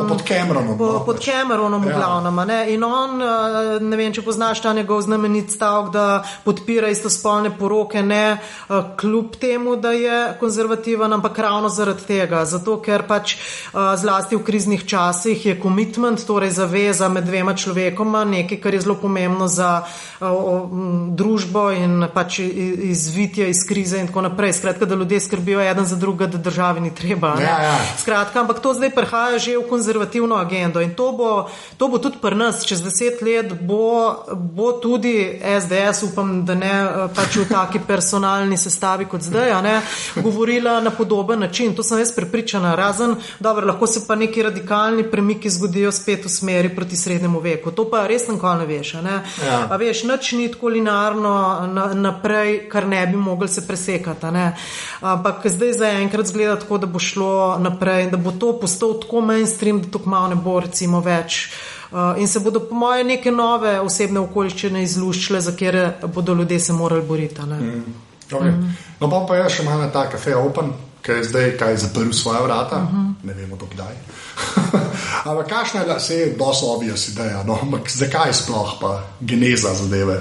pod Cameronom v glavnem. In on, ne vem, če poznaš ta njegov znamenit stavek, da podpira istospolne poroke, ne kljub temu, da je konzervativen, ampak ravno zaradi tega. Zato, ker pač zlasti v kriznih časih je commitment, torej zaveza med dvema človekoma, nekaj, kar je zelo pomembno za družbo in pač izvitje iz krize in tako naprej. Skratka, da ljudje skrbijo eden za drugega, da državi ni treba. Ampak to zdaj prihaja že v konzervativno agendo in to bo tudi pri nas čez 10 let bo tudi SDS, upam, da ne pač v taki personalni sestavi kot zdaj, govorila na podoben način. To sem jaz prepričana, razen, dobro, lahko se pa neki radikalni premiki zgodijo spet v smeri proti srednjemu veku. To pa res nikoli ne veš. A veš, nič ni tako linearno naprej, kar ne bi mogli se presekati. Ampak zdaj zaenkrat zgleda tako, da bo šlo naprej, da bo to postal tako mainstream, da tako malo ne bo recimo več. In se bodo po moje neke nove osebne okoliščine izluščile, za kjer bodo ljudje se morali boriti. Okay. No pa je še malo ta Cafe Open, ki je zdaj zaprl svoja vrata, ne vemo do kdaj. Ampak kakšna je, se je dosti obvious ideja, ampak zakaj sploh pa geneza zadeve?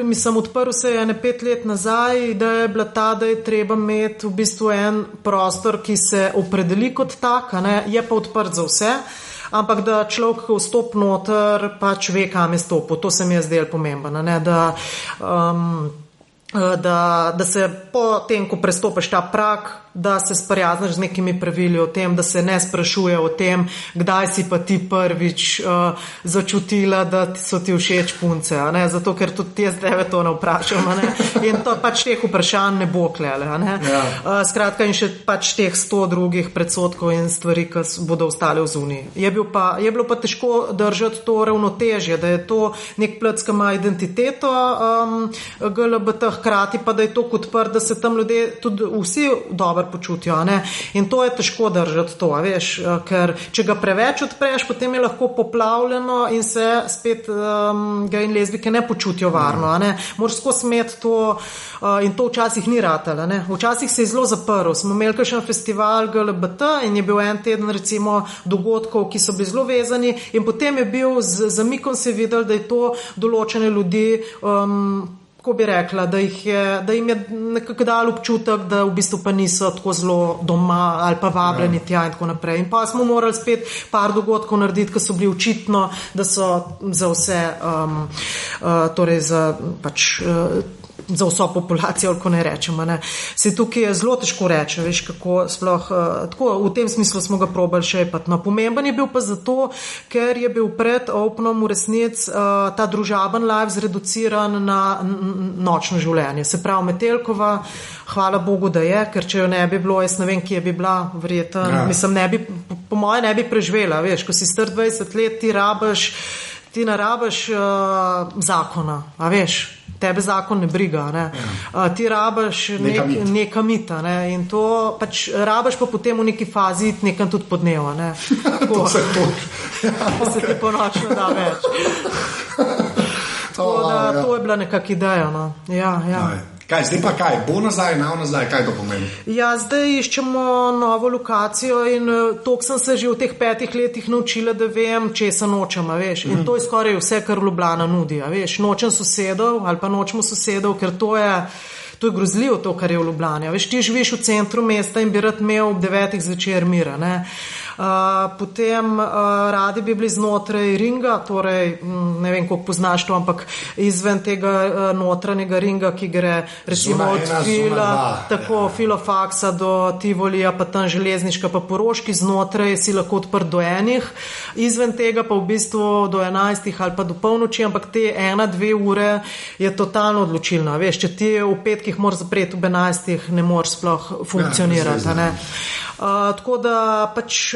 Mislim, odprl se je 5 let nazaj, da je bila ta, da je treba imeti v bistvu en prostor, ki se opredeli kot tak, je pa odprt za vse, ampak da človek, ko vstopi noter, pač ve, kam je stopil. To se mi je zdelo pomembno, da da se po tem, ko prestopiš ta prag, da se sprijazniš z nekimi pravili o tem, da se ne sprašuje o tem, kdaj si pa ti prvič začutila, da so ti všeč punce, a ne? Zato, ker tudi jaz tebe to ne vprašam, a ne? In to pač teh vprašanj ne bo klele, a ne? Ja. Skratka, in še pač teh 100 drugih predsodkov in stvari, ki bodo ostale v zuniji. Je bilo pa težko držati to ravnotežje, da je to nek plec, ki ima identiteto GLBT, hkrati pa, da je to kot odprt, da se tam ljudje tudi vsi dobro počutijo, ne? In to je težko držati to, veš, ker če ga preveč odpreš, potem je lahko poplavljeno in se spet gej in lezbike ne počutijo varno, ne? Moraš skozi imeti to in to včasih ni ratalo, ne? Včasih se je zelo zaprl. Smo imeli kakšen festival GLBT in je bil en teden recimo dogodkov, ki so bili zelo vezani in potem je bil z zamikom se videl, da je to določene ljudi ko bi rekla, da jim je nekako dal občutek, da v bistvu pa niso tako zelo doma ali pa vabljeni tja in tako naprej. In pa smo morali spet par dogodkov narediti, ki so bili očitno, da so za vse, torej za pač za vso populacijo, ko ne rečemo. Ne. Se tukaj je zelo težko reči, veš, kako sploh, tako v tem smislu smo ga probali šejpati. No, pomemben je bil pa zato, ker je bil pred Openom v resnici ta družaben live zreduciran na nočno življenje. Se pravi, Metelkova, hvala Bogu, da je, ker če jo ne bi bilo, jaz ne vem, kje bi bila, verjetno, mislim, ne bi, po moje ne bi preživela, veš, ko si star 20 let, ti ne rabiš zakona, a veš, tebe zakon ne briga, ne. Ti rabiš neka mita, ne, in to pač rabiš pa potem v neki fazi nekam tudi po dneva, ne. To se to. Se ti po nočno da več. To je bila nekak ideja, no. Ja. Kaj, zdaj pa kaj? Bo nazaj, kaj to pomeni? Ja, zdaj iščemo novo lokacijo in toliko sem se že v teh 5 letih naučila, da vem, česa nočem, veš. In to je skoraj vse, kar Ljubljana nudi, veš. Nočem sosedov ali pa nočemo sosedov, ker to je grozljivo to, kar je v Ljubljani. Veš, ti živiš v centru mesta in bi rad imel ob 9 zvečer mira, ne. Potem radi bi bili znotraj ringa, torej ne vem, koliko poznaš to, ampak izven tega notranjega ringa, ki gre recimo od Filofaksa do Tivolija, pa tam Železniška, pa Poroški, znotraj si lahko odprt do enih, izven tega pa v bistvu do 11 ali pa do polnoči, ampak te 1-2 ure je totalno odločilna. Veš, če ti v petkih moraš zapreti ob 11, ne moreš sploh funkcionirati, ne. Tako da pač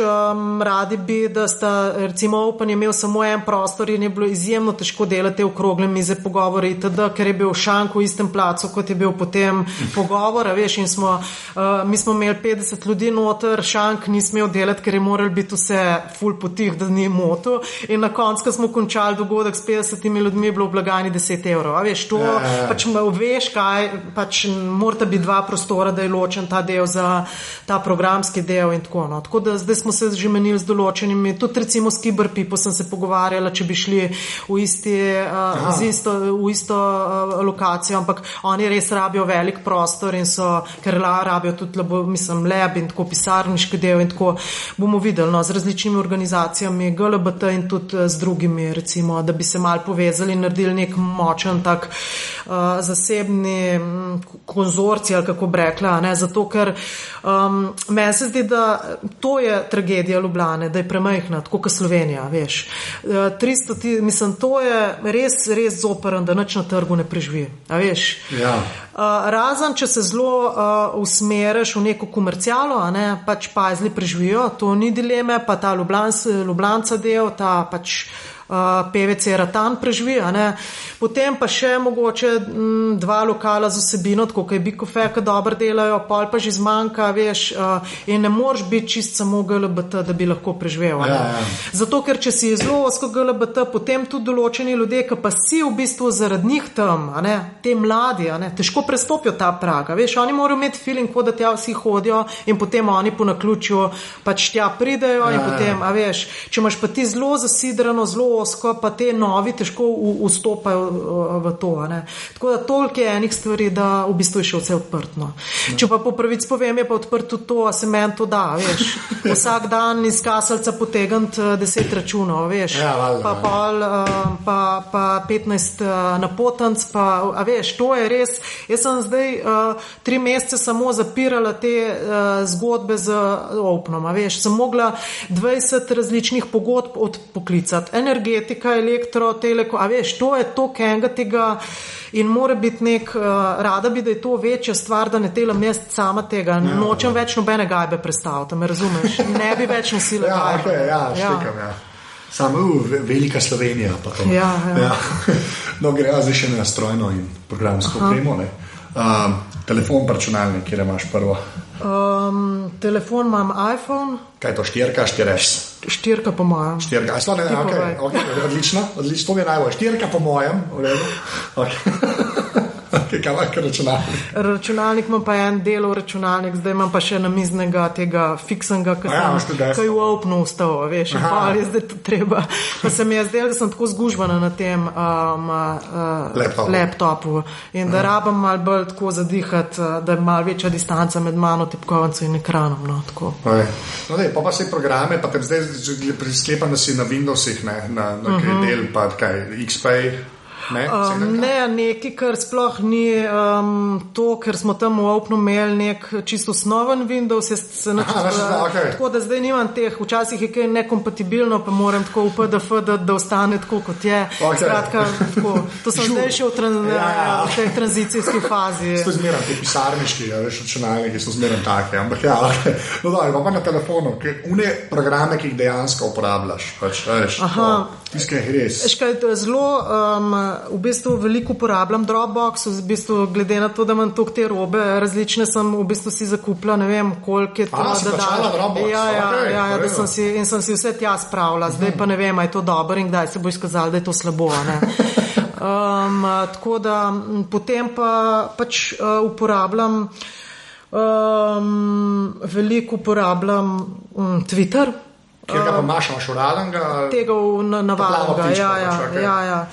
radi bi, da sta recimo Open je imel samo en prostor in je bilo izjemno težko delati okrogle mize, pogovore itd., ker je bil šank v istem placu, kot je bil potem pogovor, veš, in mi smo imeli 50 ljudi noter, šank ni smel delati, ker je moral biti vse ful potih, da ni motil, in na koncu, ko smo končali dogodek s 50 ljudmi, je bilo v blagajni 10 evrov, a veš, to pač veš kaj, pač morata biti 2 prostora, da je ločen ta del za ta programski del in tako, no. Tako da zdaj smo se že menili z določenimi, tudi recimo s Kiberpipo sem se pogovarjala, če bi šli v isto lokacijo, ampak oni res rabijo velik prostor in ker rabijo tudi lab in tako pisarniški del in tako bomo videli, no, z različnimi organizacijami GLBT in tudi z drugimi, recimo, da bi se malo povezali in naredili nek močen tak zasebni konzorcij, ali kako bi rekla, ne, zato ker meni se zdi, da to je tragedija Ljubljane, da je premajhna, tako kot Slovenija, veš. 300, mislim, to je res zoperen, da nič na trgu ne preživi, a veš. Ja. Razen, če se zelo usmereš v neko komercialo, a ne, pač pajzli preživijo, to ni dileme, pa ta Ljubljanca del, ta pač PVC Ratan preživi, a ne. Potem pa še mogoče 2 lokala z vsebino, tako kaj Bikofe, ki dobro delajo, pol pa že zmanjka, veš, in ne moreš biti čist samo GLBT, da bi lahko preživel. Ja. Zato, ker če si zelo osko GLBT, potem tudi določeni ljudje, ki pa si v bistvu zaradi njih tam, a ne, te mladi, a ne, težko prestopijo ta prag, veš, oni morajo imeti feeling, da tja vsi hodijo in potem oni po naključju pač tja pridejo in potem, a veš, če imaš pa ti zelo zasidrano, zelo plosko, pa te novi težko vstopajo v to. Ne. Tako da toliko je enih stvari, da v bistvu je še vse odprtno. Če pa po pravici povem, je pa odprto to, a se meni to da, veš. Vsak dan iz kaselca potegniti 10 računov, veš. Pa 15 napotenc, pa, a veš, to je res. Jaz sem zdaj 3 mesece samo zapirala te zgodbe z Openom, a veš. Sem mogla 20 različnih pogodb odpoklicati. Energetika, elektro, telekom, a veš, to je to kenga tega in mora biti rada bi, da je to večja stvar, da ne telam jaz sama tega. Nočem več nobene gajbe predstaviti, me razumeš? Ne bi več nosila gajbe. Štekam, Samo velika Slovenija pa to. Ja. No, grejo zdaj še na strojno in programsko opremo, ne? Telefon pa računalnik, kjer imaš prvo? Telefon imam iPhone. Kaj je to, 4, 4S? 4 po mojem. 4, odlično, to mi je najbolj. 4 po mojem, v redu. Kaj lahko računalnik? Računalnik imam pa en delov računalnik, zdaj imam pa še namiznega tega fiksnega, ki je v Openu ustal, veš, pa je zdaj to treba. Pa se mi je zdelo, da sem tako zgužbana na tem laptopu in da rabam malo bolj tako zadihati, da je malo večja distanca med mano, tipkovanco in ekranom. No, tako. No, dej, pa se programe, pa te zdaj sklepam, da si na Windowsih, na kaj del, pa kaj, XP. Nekaj, kar sploh ni to, ker smo tam v Openu imeli nek čisto osnoven Windows, tako da zdaj nimam teh, včasih je kaj nekompatibilno, pa moram tako v PDF, da ostane tako, kot je. Skratka, tako, to sem zdaj še v tej tranzicijski fazi. To zmeram, te pisarniški, računalniki so zmeram take, ampak no da, pa na telefonu, une programe, ki jih dejansko uporabljaš, tiskaj res. Zelo v bistvu veliko uporabljam Dropbox, v bistvu glede na to, da imam toliko te robe, različne sem v bistvu si zakupila, ne vem, koliko je to, si počala Dropbox? Da sem si vse tja spravila, zdaj pa ne vem, a je to dobro in kdaj se bo izkazalo, da je to slabo, ne. Tako da potem pa pač uporabljam veliko uporabljam Twitter. Kjer ga pa imaš uradenga? Tega navadnega,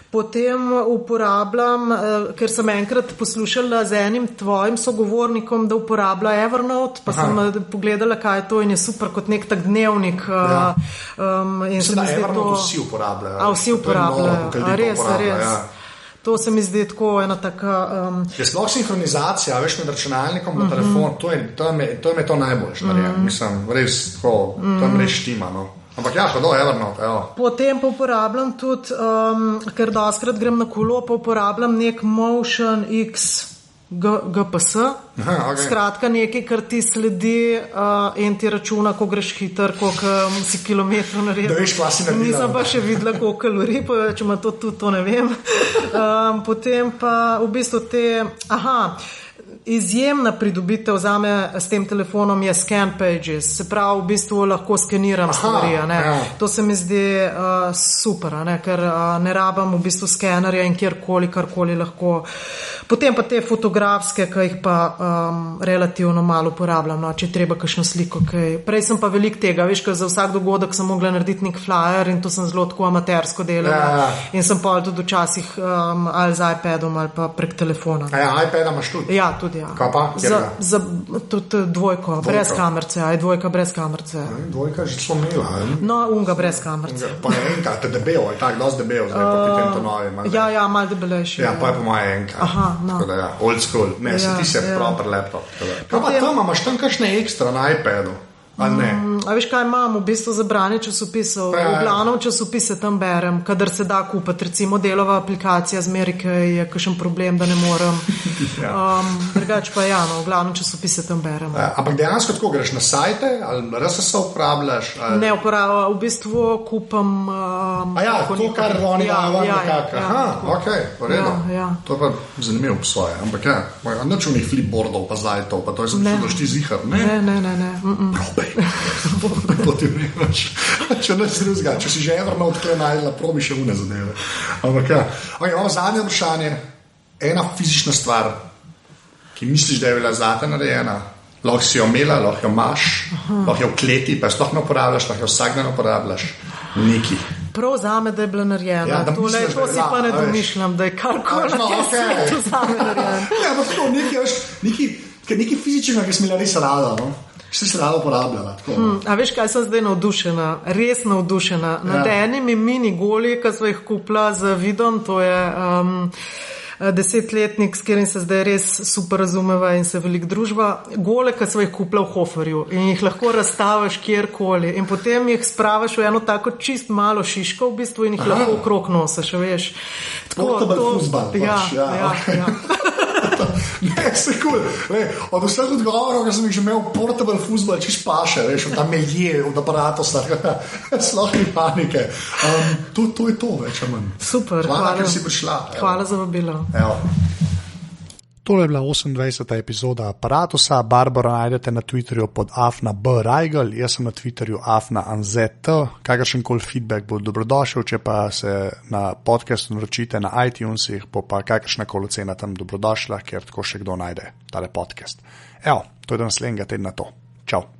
Potem uporabljam, ker sem enkrat poslušala z enim tvojim sogovornikom, da uporablja Evernote, pa sem pogledala, kaj je to in je super kot nek tak dnevnik. Mislim, da Evernote vsi uporabljajo. Vsi uporabljajo, res. To se mi zdi tako ena taka... Je sploh sinhronizacija, veš, med računalnikom in telefonom, to je to najboljše. Mislim, res tako, tam res štima, no. Ampak Evernote, Potem pa uporabljam tudi, ker doskrat grem na kolo, pa uporabljam nek Motion X GPS. Skratka, nekaj, kar ti sledi in ti računa, ko greš hiter, koliko si kilometrov naredil. Da veš, kva si naredila. Nisem pa še videla, koliko kalorij, pa če ima to tudi, to ne vem. Potem pa v bistvu izjemna pridobitev zame s tem telefonom je Scan Pages, se pravi, v bistvu lahko skeniram stvari. To se mi zdi super, ker ne rabam v bistvu skenerja in karkoli lahko. Potem pa te fotografske, ki jih pa relativno malo uporabljam, če treba kakšno sliko. Prej sem pa veliko tega, veš, ker za vsak dogodek sem mogla narediti nek flyer in to sem zelo tako amatersko delala. In sem pa tudi včasih ali z iPadom ali pa prek telefona. iPada imaš tudi? Ja, tudi. Kaj pa? Za tudi dvojko, brez kamerce. Dvojka brez kamerce. Dvojka že smo imela. No, unga brez kamerce. Pa je enka, te debel, je tak, dosti debel, zdaj pa pitem to novi. Ja, malo debelejši. Ja, pa je po moje enka. No. Tako da old school. Ne, ti se proper laptop. Kaj pa tam, imaš tam kakšne ekstra na iPadu? A veš, kaj imam v bistvu za branje časopisov? V glavnem časopise tam berem, kadar se da kupiti. Recimo delova aplikacija z Amerike je kakšen problem, da ne morem. Drugač pa v glavnem časopise tam berem. Ampak dejansko tako greš na sajte ali RSS uporabljaš? Ne uporabljam, v bistvu kupam... to kar oni nekako. Ok, v redu. To je pa zanimivo po svoje. Ampak nič v njih flipboardov pa zajtov, pa to je sem šlo šti zihar. Ne. To ti vremaš. Če si že Evernote tukaj najdela, probi še une zadeve. Ampak imamo zadnje vprašanje. Ena fizična stvar, ki misliš, da je bila zate narejena, lahko si jo imela, lahko jo imaš, lahko jo v kleti, pa jo sploh ne uporabljaš, lahko jo vsak dan uporabljaš. Neki. Prav zame, da je bila narejena. To si pa ne domišljam, da je karkoli na tem svetu zame narejeno. Ja, ampak to nekaj fizičnega, ki sem bila res rada, no? Še se rada uporabljala. A veš, kaj sem zdaj navdušena? Res navdušena. Nad enimi mini goli, ki smo jih kupila z Vidom, to je 10-letnik, s katerim se zdaj res super razumeva in se veliko družba. Gole, ki smo jih kupila v Hoferju in jih lahko razstaviš kjerkoli. In potem jih spraviš v eno tako čist malo šiško v bistvu in jih lahko okrog nosiš, veš. Portable fuzbal. Ja. Ne, se cool. Od vseh odgovorov, ki sem jih že imel, portable fuzbal čiš paše, veš, od tam je, od aparatosa, sloh ni panike. To je to, več ali manj. Super, hvala, ker si prišla. Hvala za vabilo. Tole je bila 28. epizoda Aparatusa. Barbaro najdete na Twitterju pod @brajgl, jaz sem na Twitterju @anzet. Kakršenkoli feedback bo dobrodošel, če pa se na podcastu naročite na iTunesih, bo pa kakršnakoli ocena tam dobrodošla, ker tako še kdo najde tale podcast. To je do naslednjega tedna to. Čau.